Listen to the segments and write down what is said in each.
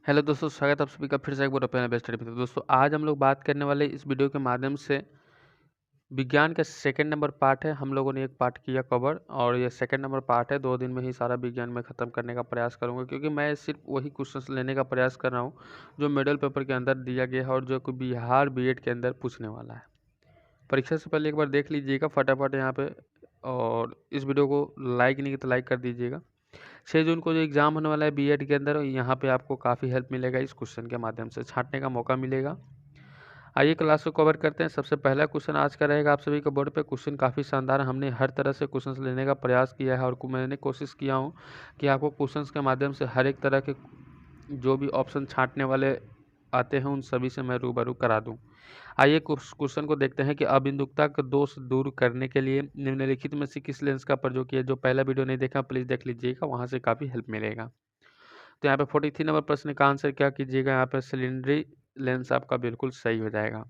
Hello दोस्तों, स्वागत है आप सभी का फिर से एक बार अपने बेस्ट स्टडी में। तो दोस्तों आज हम लोग बात करने वाले इस वीडियो के माध्यम से विज्ञान का सेकंड नंबर पार्ट है। हम लोगों ने एक पार्ट किया कवर और ये सेकंड नंबर पार्ट है। 2 दिन में ही सारा विज्ञान में ख़त्म करने का प्रयास करूंगा, क्योंकि मैं सिर्फ वही क्वेश्चंस लेने का प्रयास कर रहा हूँ जो मॉडल पेपर के अंदर दिया गया है और जो कि बिहार बीएड के अंदर पूछने वाला है। परीक्षा से पहले एक बार देख लीजिएगा फटाफट यहाँ पे, और इस वीडियो को लाइक नहीं किया तो लाइक कर दीजिएगा। 6 जून को जो एग्ज़ाम होने वाला है बीएड के अंदर, यहाँ पे आपको काफ़ी हेल्प मिलेगा, इस क्वेश्चन के माध्यम से छांटने का मौका मिलेगा। आइए क्लास को कवर करते हैं। सबसे पहला क्वेश्चन आज का रहेगा आप सभी के बोर्ड पे। क्वेश्चन काफ़ी शानदार है, हमने हर तरह से क्वेश्चंस लेने का प्रयास किया है और मैंने कोशिश किया हूँ कि आपको क्वेश्चंस के माध्यम से हर एक तरह के जो भी ऑप्शन छांटने वाले आते हैं उन सभी से मैं रूबरू करा दूँ। आइए क्वेश्चन को देखते हैं कि अबिंदुकता का दोष दूर करने के लिए निम्नलिखित में से किस लेंस का प्रयोग किया। जो पहला वीडियो नहीं देखा प्लीज़ देख लीजिएगा, वहाँ से काफ़ी हेल्प मिलेगा। तो यहाँ पे 43 नंबर प्रश्न का आंसर क्या कीजिएगा, यहाँ पे सिलेंडरी लेंस आपका बिल्कुल सही हो जाएगा।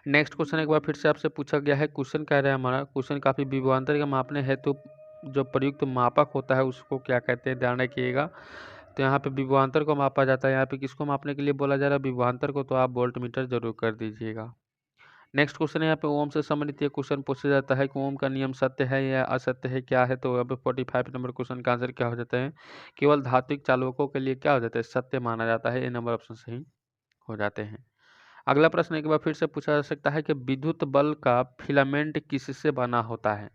नेक्स्ट क्वेश्चन एक बार फिर से आपसे पूछा गया है। क्वेश्चन कह रहा है हमारा, क्वेश्चन काफ़ी विभवांतर का मापने हेतु जो प्रयुक्त मापक होता है उसको क्या कहते हैं, ध्यान रखिएगा। तो यहाँ पे विभवांतर को मापा जाता है। यहाँ पे किसको मापने के लिए बोला जा रहा है, विभवांतर को, तो आप वोल्टमीटर जरूर कर दीजिएगा। नेक्स्ट क्वेश्चन है यहाँ पे ओम से संबंधित ये क्वेश्चन पूछा जाता है कि ओम का नियम सत्य है या असत्य है, क्या है। तो यहाँ पे 45 नंबर क्वेश्चन का आंसर क्या हो जाता है, केवल धात्विक चालकों के लिए क्या हो जाता है, सत्य माना जाता है। ये नंबर ऑप्शन सही हो जाते हैं। अगला प्रश्न एक बार फिर से पूछा जा सकता है कि विद्युत बल्ब का फिलामेंट किससे बना होता है।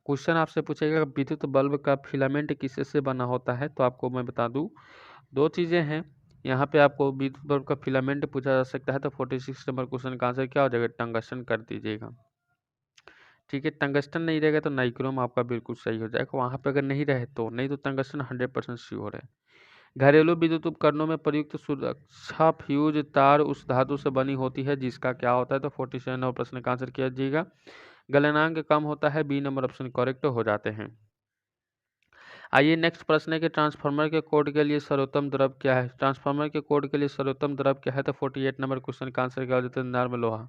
क्वेश्चन आपसे पूछेगा विद्युत बल्ब का फिलामेंट किससे बना होता है, तो आपको मैं बता दूं दो चीज़ें हैं। यहाँ पे आपको विद्युत बल्ब का फिलामेंट पूछा जा सकता है, तो 46 नंबर क्वेश्चन का आंसर क्या हो जाएगा, टंगस्टन कर दीजिएगा। ठीक है, टंगस्टन नहीं रहेगा तो नाइक्रोम आपका बिल्कुल सही हो जाएगा। वहाँ पे अगर नहीं रहे तो, नहीं तो टंगस्टन 100% श्योर है। घरेलू विद्युत उपकरणों में प्रयुक्त सुरक्षा फ्यूज तार उस धातु से बनी होती है जिसका क्या होता है। तो 47 नंबर प्रश्न का आंसर कीजिएगा, गलनांक कम होता है। बी नंबर ऑप्शन करेक्ट हो जाते हैं। आइए नेक्स्ट प्रश्न है कि ट्रांसफार्मर के कोड के लिए सर्वोत्तम द्रव क्या है। ट्रांसफार्मर के कोड के लिए सर्वोत्तम द्रव क्या है, तो 48 नंबर क्वेश्चन का आंसर क्या हो जाता है, नर्म लोहा।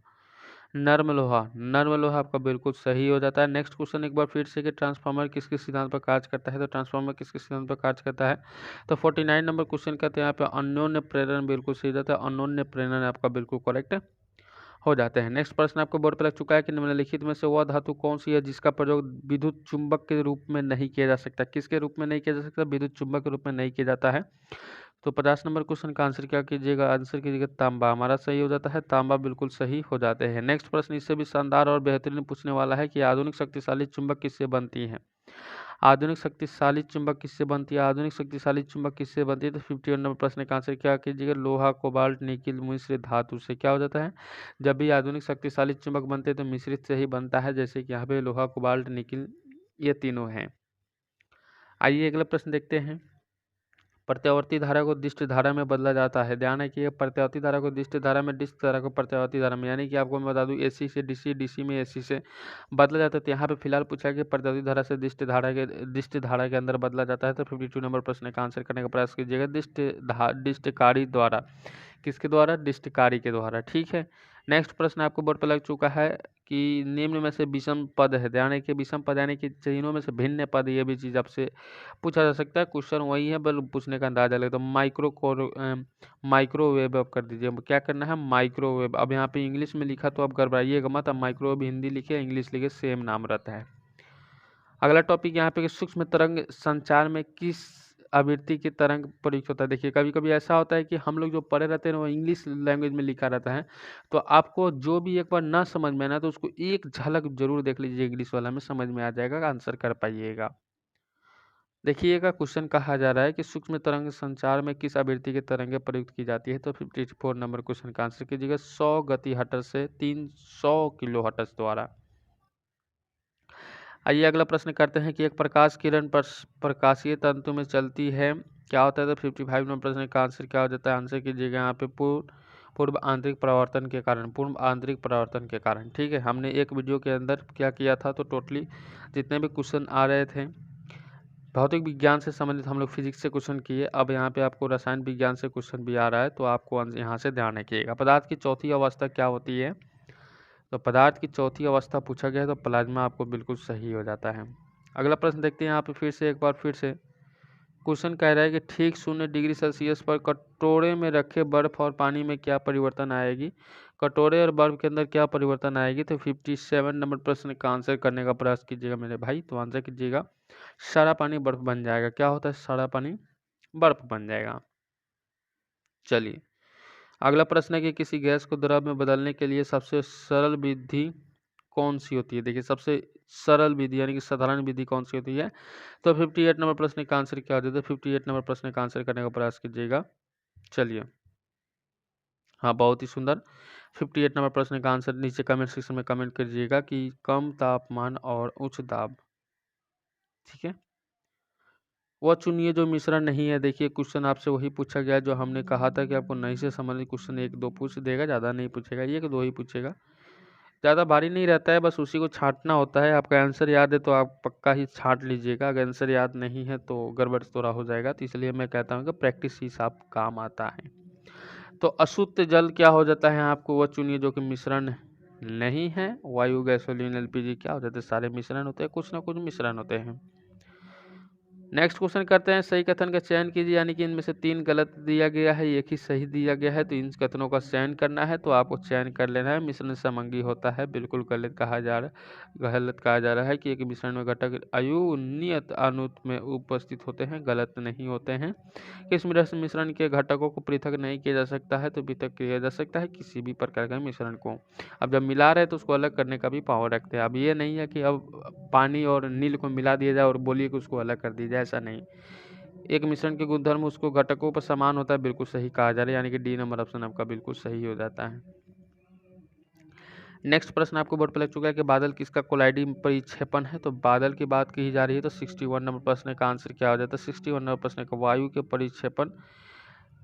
नर्म लोहा, नर्म लोहा आपका बिल्कुल सही हो जाता है। नेक्स्ट क्वेश्चन एक बार फिर से कि ट्रांसफार्मर किस किस सिद्धांत पर कार्य करता है। तो ट्रांसफार्मर किस किस सिद्धांत पर कार्य करता है, तो 49 नंबर क्वेश्चन का, तो यहाँ पे अन्योन्य प्रेरण बिल्कुल सही जाता है। अन्योन्य प्रेरण आपका बिल्कुल करेक्ट हो जाते हैं। नेक्स्ट प्रश्न आपको बोर्ड पर लग चुका है कि निम्नलिखित में से वह धातु कौन सी है जिसका प्रयोग विद्युत चुंबक के रूप में नहीं किया जा सकता। किसके रूप में नहीं किया जा सकता, विद्युत चुंबक के रूप में नहीं किया जाता है। तो 50 नंबर क्वेश्चन का आंसर क्या कीजिएगा, आंसर कीजिएगा तांबा, हमारा सही हो जाता है। तांबा बिल्कुल सही हो जाते हैं। नेक्स्ट प्रश्न इससे भी शानदार और बेहतरीन पूछने वाला है कि आधुनिक शक्तिशाली चुंबक किससे बनती है। आधुनिक शक्तिशाली चुंबक किससे बनती है, आधुनिक शक्तिशाली चुंबक किससे बनती है। तो 51 नंबर प्रश्न का आंसर क्या कीजिएगा, लोहा कोबाल्ट निकिल मिश्रित धातु से क्या हो जाता है। जब भी आधुनिक शक्तिशाली चुंबक बनते हैं तो मिश्रित से ही बनता है, जैसे कि यहाँ पे लोहा कोबाल्ट निकिल ये तीनों हैं। आइए अगला प्रश्न देखते हैं। प्रत्यावर्ती धारा को दिष्ट धारा में बदला जाता है। ध्यान है कि प्रत्यावर्ती धारा को दिष्ट धारा में, डिस्क धारा को प्रत्यावर्ती धारा में, यानी कि आपको मैं बता दूं एसी से डीसी, डीसी में एसी से बदला जाता है। तो यहाँ पे फिलहाल पूछा है कि प्रत्यावर्ती धारा से दिष्ट धारा के अंदर बदला जाता है। तो 52 नंबर प्रश्न का आंसर करने का प्रयास कीजिएगा, डिस्टकारी द्वारा। किसके द्वारा, डिस्टकारी के द्वारा। ठीक है, नेक्स्ट प्रश्न आपको बोर्ड पर लग चुका है कि निम्न में से विषम पद है। ध्यान है कि विषम पद यानी कि तीनों में से भिन्न पद, ये भी चीज़ आपसे पूछा जा सकता है। क्वेश्चन वही है, बल पूछने का अंदाजा लगता है। माइक्रोवेव अब कर दीजिए, क्या करना है, माइक्रोवेव। अब यहाँ पे इंग्लिश में लिखा तो अब घबराइएगा मत, अब माइक्रोवेव हिंदी लिखे इंग्लिश लिखे सेम नाम रहता है। अगला टॉपिक यहाँ पे कि सूक्ष्म तरंग संचार में किस आवृत्ति की तरंग प्रयुक्त होता है। देखिए कभी कभी ऐसा होता है कि हम लोग जो पढ़े रहते हैं वो इंग्लिश लैंग्वेज में लिखा रहता है, तो आपको जो भी एक बार ना समझ में आना तो उसको एक झलक जरूर देख लीजिए, इंग्लिश वाला में समझ में आ जाएगा, आंसर कर पाइएगा। देखिएगा क्वेश्चन कहा जा रहा है कि सूक्ष्म तरंग संचार में किस आवृत्ति की तरंगें प्रयुक्त की जाती है। तो 54 नंबर क्वेश्चन का आंसर कीजिएगा 100 गति हर्ट्ज से 300 किलो हर्ट्ज द्वारा। आइए अगला प्रश्न करते हैं कि एक प्रकाश किरण प्रकाशीय तंतु में चलती है, क्या होता है। तो 55 नंबर प्रश्न का आंसर क्या हो जाता है, आंसर कीजिएगा यहाँ पे पूर्व आंतरिक परावर्तन के कारण, पूर्व आंतरिक परावर्तन के कारण। ठीक है, हमने एक वीडियो के अंदर क्या किया था, तो टोटली जितने भी क्वेश्चन आ रहे थे भौतिक विज्ञान से संबंधित हम लोग फिजिक्स से क्वेश्चन किए। अब यहाँ पे आपको रसायन विज्ञान से क्वेश्चन भी आ रहा है, तो आपको यहाँ से ध्यान रखिएगा। पदार्थ की चौथी अवस्था क्या होती है, तो पदार्थ की चौथी अवस्था पूछा गया है, तो प्लाज्मा आपको बिल्कुल सही हो जाता है। अगला प्रश्न देखते हैं यहाँ पे फिर से एक बार फिर से क्वेश्चन कह रहा है कि ठीक 0 डिग्री सेल्सियस पर कटोरे में रखे बर्फ और पानी में क्या परिवर्तन आएगी। कटोरे और बर्फ के अंदर क्या परिवर्तन आएगी। तो 57 नंबर प्रश्न का आंसर करने का प्रयास कीजिएगा मेरे भाई। तो आंसर कीजिएगा, सारा पानी बर्फ बन जाएगा। क्या होता है, सारा पानी बर्फ बन जाएगा। चलिए अगला प्रश्न है कि किसी गैस को द्रव में बदलने के लिए सबसे सरल विधि कौन सी होती है। देखिए सबसे सरल विधि यानी कि साधारण विधि कौन सी होती है। तो 58 नंबर प्रश्न का आंसर क्या होता है। 58 नंबर प्रश्न का आंसर करने का प्रयास कीजिएगा। चलिए हाँ, बहुत ही सुंदर। 58 नंबर प्रश्न का आंसर नीचे कमेंट सेक्शन में कमेंट कीजिएगा कि कम तापमान और उच्च दाब। ठीक है, वह चुनिए जो मिश्रण नहीं है। देखिए क्वेश्चन आपसे वही पूछा गया जो हमने कहा था कि आपको नहीं से संबंधित क्वेश्चन 1-2 पूछ देगा, ज़्यादा नहीं पूछेगा, 1-2 ही पूछेगा। ज़्यादा भारी नहीं रहता है, बस उसी को छांटना होता है। आपका आंसर याद है तो आप पक्का ही छांट लीजिएगा, अगर आंसर याद नहीं है तो गड़बड़ थोड़ा हो जाएगा। तो इसलिए मैं कहता हूँ कि प्रैक्टिस ही सब काम आता है। तो अशुद्ध जल क्या हो जाता है, आपको वह चुनिए जो कि मिश्रण नहीं है। वायु, गैसोलीन, एलपीजी क्या हो जाते हैं, सारे मिश्रण होते हैं, कुछ ना कुछ मिश्रण होते हैं। नेक्स्ट क्वेश्चन करते हैं, सही कथन का चयन कीजिए। यानी कि इनमें से 3 गलत दिया गया है, एक ही सही दिया गया है। तो इन कथनों का चयन करना है, तो आपको चयन कर लेना है। मिश्रण समंगी होता है, बिल्कुल गलत कहा जा रहा है कि एक मिश्रण में घटक अयु नियत अनुत में उपस्थित होते हैं, गलत नहीं होते हैं। किस मिश्रण के घटकों को पृथक नहीं किया जा सकता है। तो पृथक किया जा सकता है किसी भी प्रकार के मिश्रण को। अब जब मिला रहे तो उसको अलग करने का भी पावर रखते हैं। अब ये नहीं है कि अब पानी और नील को मिला दिया जाए और बोलिए कि उसको अलग कर दिया जाए, ऐसा नहीं। एक मिश्रण के गुणधर्म उसको घटकों पर समान होता है, बिल्कुल सही कहा जा रहा है। यानी कि डी नंबर ऑप्शन आपका बिल्कुल सही हो जाता है। नेक्स्ट प्रश्न आपको बोर्ड पर लग चुका है कि बादल किसका कोलाइडी परिक्षेपण है। तो बादल की बात की जा रही है। तो 61 नंबर प्रश्न का आंसर क्या हो जाता है। 61 नंबर प्रश्न का वायु के परिक्षेपण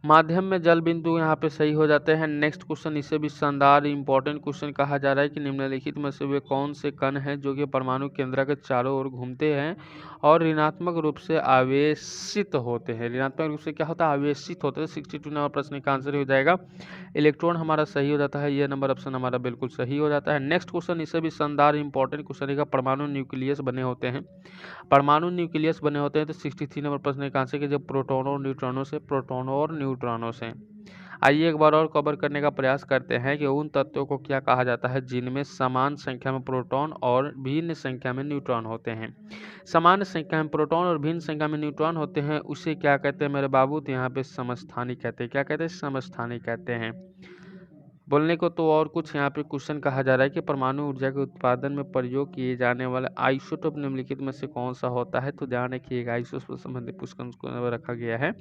माध्यम में जल बिंदु यहाँ पे सही हो जाते हैं। नेक्स्ट क्वेश्चन, इसे भी शानदार इंपॉर्टेंट क्वेश्चन कहा जा रहा है कि निम्नलिखित में से वे कौन से कण हैं जो कि परमाणु केंद्र के चारों ओर घूमते हैं और ऋणात्मक रूप से आवेशित होते हैं। ऋणात्मक रूप से क्या होता है, आवेशित होते हैं। 62 नंबर प्रश्न का आंसर हो जाएगा इलेक्ट्रॉन, हमारा सही हो जाता है। ये नंबर ऑप्शन हमारा बिल्कुल सही हो जाता है। नेक्स्ट क्वेश्चन, इसे भी शानदार इंपॉर्टेंट क्वेश्चन है, परमाणु न्यूक्लियस बने होते हैं। परमाणु न्यूक्लियस बने होते हैं। तो 63 नंबर प्रश्न का आंसर कीजिए प्रोटॉन और न्यूट्रॉनों से। आइए एक बार और कवर करने का प्रयास करते हैं कि उन तत्वों को क्या कहा जाता है जिनमें समान संख्या में प्रोटॉन और भिन्न संख्या में न्यूट्रॉन होते हैं। समान संख्या में प्रोटॉन और भिन्न संख्या में न्यूट्रॉन होते हैं, उसे क्या कहते हैं मेरे बाबू। तो यहाँ पे समस्थानी कहते हैं। क्या कहते हैं, समस्थानी कहते हैं। बोलने को तो और कुछ यहाँ पे क्वेश्चन कहा जा रहा है कि परमाणु ऊर्जा के उत्पादन में प्रयोग किए जाने वाला आइसोटोप निम्नलिखित में से कौन सा होता है। तो ध्यान रखिएगा, आइसोटोप से संबंधित क्वेश्चन को रखा गया है।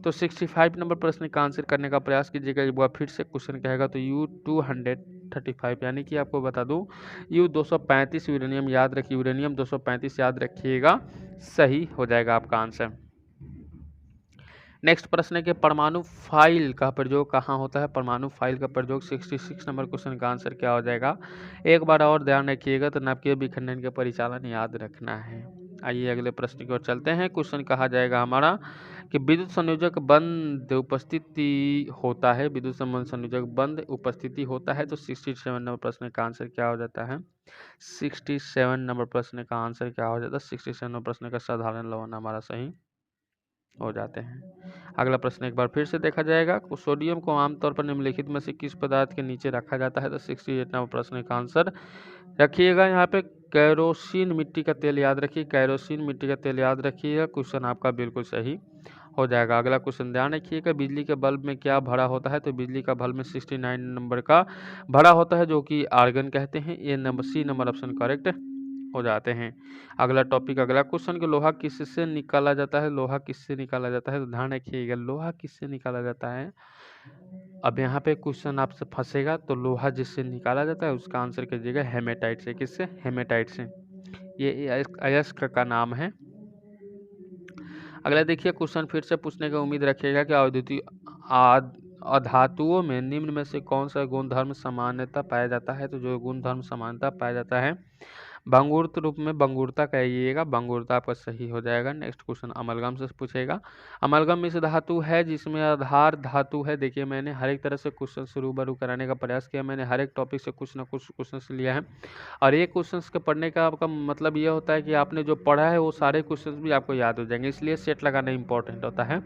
तो 65 नंबर प्रश्न का आंसर करने का प्रयास कीजिएगा। एक बार फिर से क्वेश्चन कहेगा तो U235 यानी कि आपको बता दूं U235 यूरेनियम याद रखिए, यूरेनियम 235 याद रखिएगा, सही हो जाएगा आपका आंसर। नेक्स्ट प्रश्न है कि परमाणु फाइल का प्रयोग कहाँ होता है। परमाणु फाइल का प्रयोग 66 नंबर क्वेश्चन का आंसर क्या हो जाएगा। एक बार और ध्यान रखिएगा, तो नाभिकीय विखंडन के परिचालन याद रखना है। आइए अगले प्रश्न की ओर चलते हैं। क्वेश्चन कहा जाएगा हमारा कि विद्युत संयोजक बंद उपस्थिति होता है। विद्युत संयोजक बंद उपस्थिति होता है। तो 67 नंबर प्रश्न का आंसर क्या हो जाता है। 67 नंबर प्रश्न का आंसर क्या हो जाता है। 67 नंबर प्रश्न का साधारण लवण हमारा सही हो जाते हैं। अगला प्रश्न एक बार फिर से देखा जाएगा, सोडियम को आमतौर पर निम्नलिखित में से किस पदार्थ के नीचे रखा जाता है। तो 68 नंबर प्रश्न का आंसर रखिएगा यहाँ पे कैरोसिन मिट्टी का तेल याद रखिए, कैरोसिन मिट्टी का तेल याद रखिएगा। क्वेश्चन आपका बिल्कुल सही हो जाएगा। अगला क्वेश्चन ध्यान रखिएगा, बिजली के बल्ब में क्या भरा होता है। तो बिजली का बल्ब में 69 नंबर का भरा होता है जो कि आर्गन कहते हैं। ये number C number option correct हो जाते हैं। अगला टॉपिक, अगला क्वेश्चन कि लोहा किससे निकाला जाता है। लोहा किससे निकाला जाता है। तो ध्यान रखिएगा, लोहा किससे निकाला जाता है। अब यहाँ पे क्वेश्चन आपसे फंसेगा, तो लोहा जिससे निकाला जाता है उसका आंसर कीजिएगा हेमेटाइट से। किससे, हेमेटाइट से। ये अयस्क का नाम है। अगला देखिए क्वेश्चन फिर से पूछने की उम्मीद रखिएगा कि अधातुओं में निम्न में से कौन सा गुणधर्म समानता पाया जाता है। तो जो गुणधर्म समानता पाया जाता है भंगुरत रूप में भंगुरता कहिएगा, भंगुरता आपका सही हो जाएगा। नेक्स्ट क्वेश्चन अमलगम से पूछेगा। अमलगम मिश्र धातु है जिसमें आधार धातु है। देखिए मैंने हर एक तरह से क्वेश्चन से रूबरू कराने का प्रयास किया, मैंने हर एक टॉपिक से कुछ ना कुछ क्वेश्चन लिया है, और ये क्वेश्चंस के पढ़ने का आपका मतलब ये होता है कि आपने जो पढ़ा है वो सारे क्वेश्चंस भी आपको याद हो जाएंगे, इसलिए सेट लगाना इंपॉर्टेंट होता है।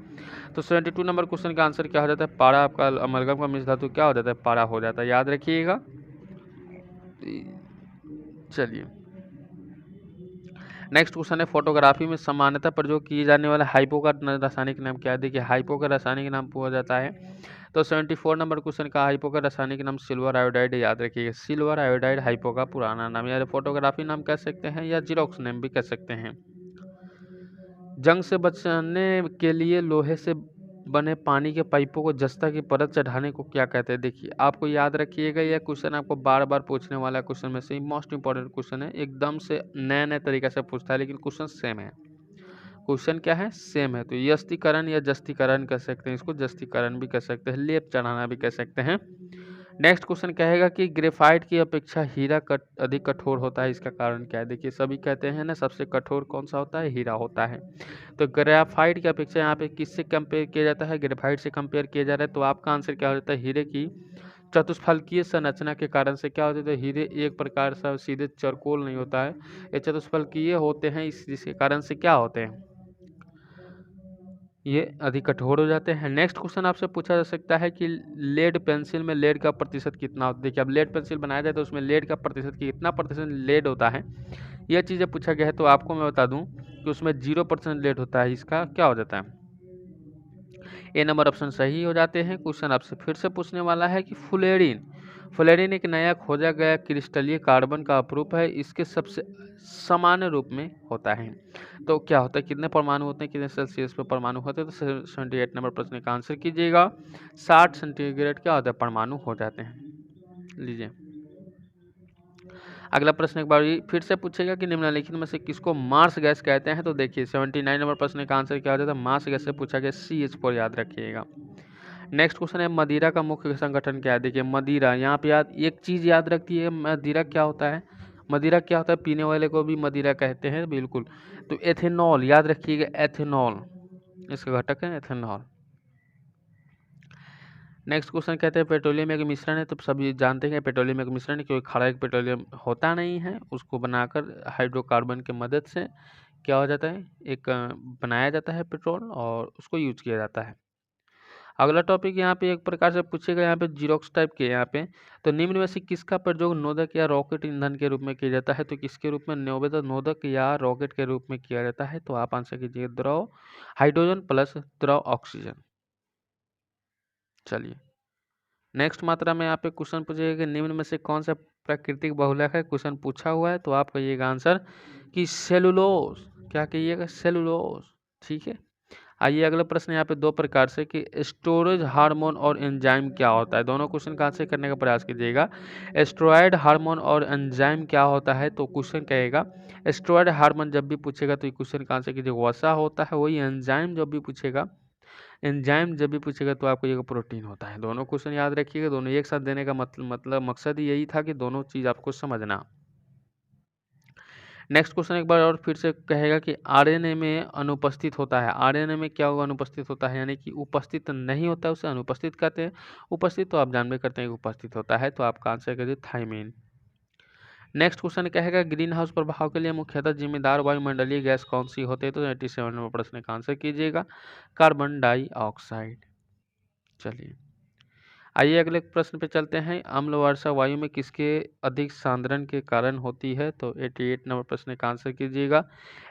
तो 72 नंबर क्वेश्चन का आंसर क्या हो जाता है, पारा। आपका अमलगम का मिश्र धातु क्या हो जाता है, पारा हो जाता है, याद रखिएगा। चलिए नेक्स्ट क्वेश्चन है, फोटोग्राफी में सामान्यतः प्रयोग किए जाने वाला हाइपो का रासायनिक नाम क्या है। देखिए हाइपो का रासायनिक नाम हो जाता है, तो 74 नंबर क्वेश्चन का हाइपो का रासायनिक नाम सिल्वर आयोडाइड, याद रखिएगा। सिल्वर आयोडाइड हाइपो का पुराना नाम, या फोटोग्राफी नाम कह सकते हैं या जीरोक्स नेम भी कह सकते हैं। जंग से बचने के लिए लोहे से बने पानी के पाइपों को जस्ता की परत चढ़ाने को क्या कहते हैं। देखिए आपको याद रखिएगा, यह क्वेश्चन आपको बार बार पूछने वाला क्वेश्चन में से मोस्ट इंपॉर्टेंट क्वेश्चन है, एकदम से नए नए तरीके से पूछता है, लेकिन क्वेश्चन सेम है। क्वेश्चन क्या है, सेम है। तो यस्तीकरण या जस्तीकरण कह सकते हैं, इसको जस्तीकरण भी कह सकते हैं, लेप चढ़ाना भी कह सकते हैं। नेक्स्ट क्वेश्चन कहेगा कि ग्रेफाइट की अपेक्षा हीरा अधिक कठोर होता है, इसका कारण क्या है। देखिए सभी कहते हैं ना सबसे कठोर कौन सा होता है, हीरा होता है। तो ग्रेफाइट की अपेक्षा यहाँ पे किससे कंपेयर किया जाता है, ग्रेफाइट से कंपेयर किया जा रहा है, तो आपका आंसर क्या हो जाता है, हीरे की चतुष्फलकीय संरचना के कारण से क्या होता है, हीरे एक प्रकार से सीधे चरकोल नहीं होता है, ये चतुष्फलकीय होते हैं, जिसके कारण से क्या होते हैं, ये अधिक कठोर हो जाते हैं। नेक्स्ट क्वेश्चन आपसे पूछा जा सकता है कि लेड पेंसिल में लेड का प्रतिशत कितना होता है। देखिए अब लेड पेंसिल बनाया जाए तो उसमें लेड का प्रतिशत कितना प्रतिशत लेड होता है, यह चीज़ें पूछा गया है। तो आपको मैं बता दूं कि उसमें 0% लेड होता है, इसका क्या हो जाता है, ए नंबर ऑप्शन सही हो जाते हैं। क्वेश्चन आपसे फिर से पूछने वाला है कि फ्लोरीन एक नया खोजा गया क्रिस्टलीय कार्बन का अपरूप है, इसके सबसे सामान्य रूप में होता है। तो क्या होता है, कितने परमाणु होते हैं, कितने सेल्सियस पे परमाणु होते हैं, तो 78 नंबर प्रश्न का आंसर कीजिएगा। 60 सेंटीग्रेड क्या होता है, परमाणु हो जाते हैं। लीजिए अगला प्रश्न एक बार फिर से पूछेगा कि निम्नलिखित में से किसको मार्स गैस कहते हैं। तो देखिए 79 नंबर प्रश्न का आंसर क्या हो जाता है, मार्स गैस से पूछा गया, CH4 याद रखिएगा। नेक्स्ट क्वेश्चन है, मदिरा का मुख्य संगठन क्या है। देखिए मदिरा, यहाँ पे याद एक चीज़ याद रखती है, मदिरा क्या होता है, मदिरा क्या होता है, पीने वाले को भी मदिरा कहते हैं, बिल्कुल। तो एथेनॉल याद रखिएगा, एथेनॉल इसका घटक है एथेनॉल। नेक्स्ट क्वेश्चन कहते हैं पेट्रोलियम एक मिश्रण है। तो सभी जानते हैं पेट्रोलियम एक मिश्रण है, क्योंकि खड़ा एक पेट्रोलियम होता नहीं है, उसको बनाकर हाइड्रोकार्बन की मदद से क्या हो जाता है, एक बनाया जाता है पेट्रोल, और उसको यूज किया जाता है। अगला टॉपिक यहाँ पे एक प्रकार से पूछेगा, यहाँ पे जीरोक्स टाइप के यहाँ पे, तो निम्न में से किसका प्रयोग नोदक या रॉकेट ईंधन के रूप में किया जाता है। तो किसके रूप में, नोदक या रॉकेट के रूप में किया जाता है। तो आप आंसर कीजिए द्रव हाइड्रोजन प्लस द्रव ऑक्सीजन। चलिए नेक्स्ट मात्रा में यहाँ पे क्वेश्चन पूछेगा कि निम्न में से कौन सा प्राकृतिक बहुलक है, क्वेश्चन पूछा हुआ है, तो आप कहिएगा आंसर कि सेलुलोज, क्या कहिएगा, सेलुलोज। ठीक है, आइए अगला प्रश्न यहाँ पे दो प्रकार से कि स्टोरेज हार्मोन और एंजाइम क्या होता है, दोनों क्वेश्चन का आंसर करने का प्रयास कीजिएगा। स्टेरॉयड हार्मोन और एंजाइम क्या होता है, तो क्वेश्चन कहेगा स्टेरॉयड हार्मोन जब भी पूछेगा तो क्वेश्चन का आंसर कीजिएगा वसा होता है, वही एंजाइम जब भी पूछेगा, एंजाइम जब भी पूछेगा तो आपको ये प्रोटीन होता है। दोनों क्वेश्चन याद रखिएगा, दोनों एक साथ देने का मतलब मकसद ही यही था कि दोनों चीज़ आपको समझना। नेक्स्ट क्वेश्चन एक बार और फिर से कहेगा कि आरएनए में अनुपस्थित होता है। आरएनए में क्या होगा, अनुपस्थित होता है, यानी कि उपस्थित नहीं होता है उसे अनुपस्थित कहते हैं। उपस्थित तो आप जान भी करते हैं कि उपस्थित होता है, तो आपका आंसर करिए थायमीन। नेक्स्ट क्वेश्चन कहेगा ग्रीन हाउस प्रभाव के लिए मुख्यतः जिम्मेदार वायुमंडलीय गैस कौन सी होती है। तो 87 नंबर प्रश्न का आंसर कीजिएगा कार्बन डाइऑक्साइड। चलिए आइए अगले प्रश्न पे चलते हैं, अम्ल वर्षा वायु में किसके अधिक सांद्रण के कारण होती है। तो 88 नंबर प्रश्न का आंसर कीजिएगा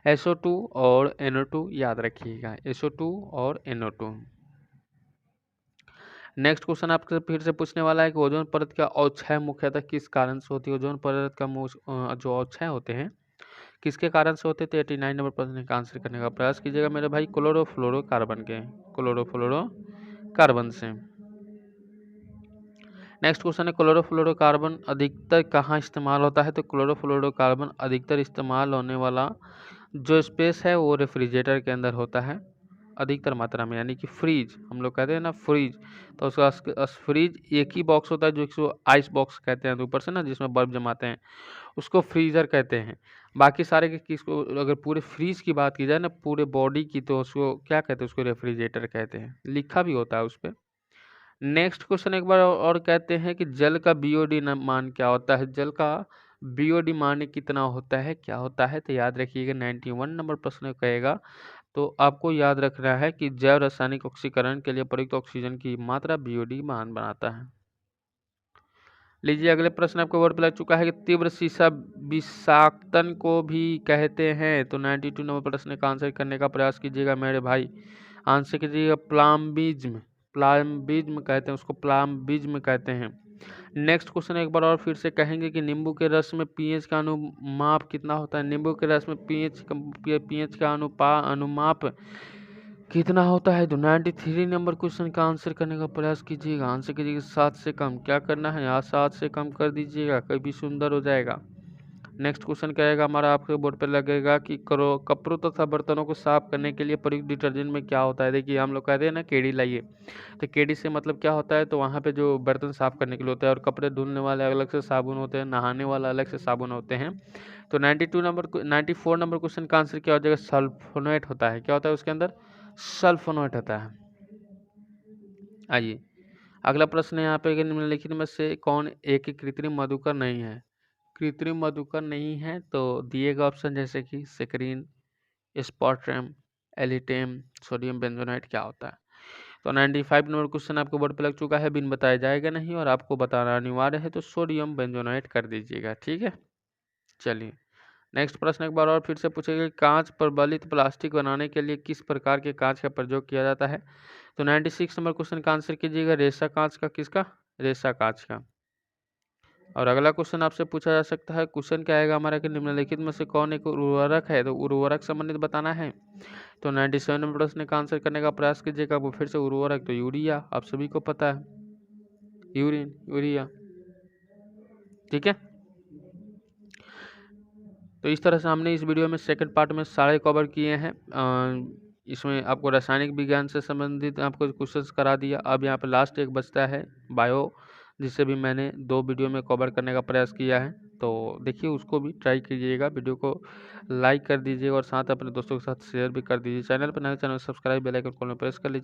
SO2 और NO2, याद रखिएगा SO2 और NO2। नेक्स्ट क्वेश्चन आपसे फिर से पूछने वाला है कि ओजोन परत का अवक्षय मुख्यतः किस कारण से होती है। ओजोन परत का जो अवक्षय होते हैं किसके कारण से होते हैं। तो 89 नंबर प्रश्न का आंसर करने का प्रयास कीजिएगा मेरे भाई, क्लोरोफ्लोरोकार्बन के, क्लोरोफ्लोरोकार्बन से। नेक्स्ट क्वेश्चन है क्लोरोफ्लोरोकार्बन अधिकतर कहाँ इस्तेमाल होता है। तो क्लोरोफ्लोरोकार्बन अधिकतर इस्तेमाल होने वाला जो स्पेस है वो रेफ्रिजरेटर के अंदर होता है। अधिकतर मात्रा में, यानी कि फ्रीज हम लोग कहते हैं ना फ्रीज, तो उसका फ्रीज एक ही बॉक्स होता है जो इसको आइस बॉक्स कहते हैं, तो ऊपर से ना जिसमें बर्फ जमाते हैं उसको फ्रीज़र कहते हैं। बाकी सारे के किसको, अगर पूरे फ्रीज की बात की जाए ना पूरे बॉडी की, तो उसको क्या कहते हैं, उसको रेफ्रिजरेटर कहते हैं, लिखा भी होता है उस पे। नेक्स्ट क्वेश्चन एक बार और कहते हैं कि जल का बीओडी मान क्या होता है, जल का बीओडी मान कितना होता है, क्या होता है, तो याद रखिएगा 91 नंबर प्रश्न कहेगा। तो आपको याद रखना है कि जैव रासायनिक ऑक्सीकरण के लिए प्रयुक्त ऑक्सीजन की मात्रा बीओडी मान बनाता है। लीजिए अगले प्रश्न आपको बोर्ड पर लग चुका है कि तीव्र शीशा विषाक्तन को भी कहते हैं, तो 92 नंबर प्रश्न का आंसर करने का प्रयास कीजिएगा मेरे भाई। आंसर कीजिएगा प्लाम्बिज्म, प्लाम्बिज्म कहते हैं उसको, प्लाम्बिज्म कहते हैं। नेक्स्ट क्वेश्चन एक बार और फिर से कहेंगे कि नींबू के रस में पीएच का अनुमाप कितना होता है, नींबू के रस में पीएच का अनुमाप कितना होता है, तो 93 नंबर क्वेश्चन का आंसर करने का प्रयास कीजिएगा। आंसर कीजिएगा 7 से कम, क्या करना है यहाँ 7 से कम कर दीजिएगा, कभी सुंदर हो जाएगा। नेक्स्ट क्वेश्चन कहेगा हमारा आपके बोर्ड पे लगेगा कि करो कपड़ों तथा बर्तनों को साफ करने के लिए प्रयुक्त डिटर्जेंट में क्या होता है। देखिए हम लोग कहते हैं ना केड़ी लाइए, तो केड़ी से मतलब क्या होता है, तो वहाँ पे जो बर्तन साफ करने के लिए होता है, और कपड़े धुलने वाले अलग से साबुन होते हैं, नहाने वाला अलग से साबुन होते हैं। तो 94 नंबर क्वेश्चन का आंसर क्या हो जाएगा, सल्फोनेट होता है। क्या होता है उसके अंदर, सल्फोनेट होता है। आइए अगला प्रश्न यहाँ पे कि निम्नलिखित में से कौन एक कृत्रिम मधुकर नहीं है, कृत्रिम मधुकर नहीं है, तो दिएगा ऑप्शन जैसे कि सेक्रिन, स्पॉट्रेम, एलिटेम, सोडियम बेंजोनाइट क्या होता है। तो 95 नंबर क्वेश्चन आपको बोर्ड पे लग चुका है, बिन बताया जाएगा नहीं और आपको बताना अनिवार्य है, तो सोडियम बेंजोनाइट कर दीजिएगा, ठीक है। चलिए नेक्स्ट प्रश्न एक बार और फिर से पूछेगा, कांच प्रबलित प्लास्टिक बनाने के लिए किस प्रकार के कांच का प्रयोग किया जाता है। तो 96 नंबर क्वेश्चन का आंसर कीजिएगा रेशा कांच का, किसका, रेशा कांच का। और अगला क्वेश्चन आपसे पूछा जा सकता है, क्वेश्चन क्या आएगा हमारा कि निम्नलिखित में से कौन एक उर्वरक है, तो उर्वरक संबंधित बताना है। तो 97 नंबर प्रश्न का आंसर करने का प्रयास कीजिएगा। वो फिर से उर्वरक, तो यूरिया, आप सभी को पता है, यूरिन, यूरिया, ठीक है। तो इस तरह से हमने इस वीडियो में सेकंड पार्ट में सारे कवर किए हैं। इसमें आपको रासायनिक विज्ञान से संबंधित आपको क्वेश्चंस करा दिया। अब यहाँ पे लास्ट एक बचता है बायो, जिससे भी मैंने 2 वीडियो में कवर करने का प्रयास किया है, तो देखिए उसको भी ट्राई कीजिएगा। वीडियो को लाइक कर दीजिएगा और साथ अपने दोस्तों के साथ शेयर भी कर दीजिए। चैनल पर नए, चैनल सब्सक्राइब, बेल आइकन कॉल में प्रेस कर लीजिए।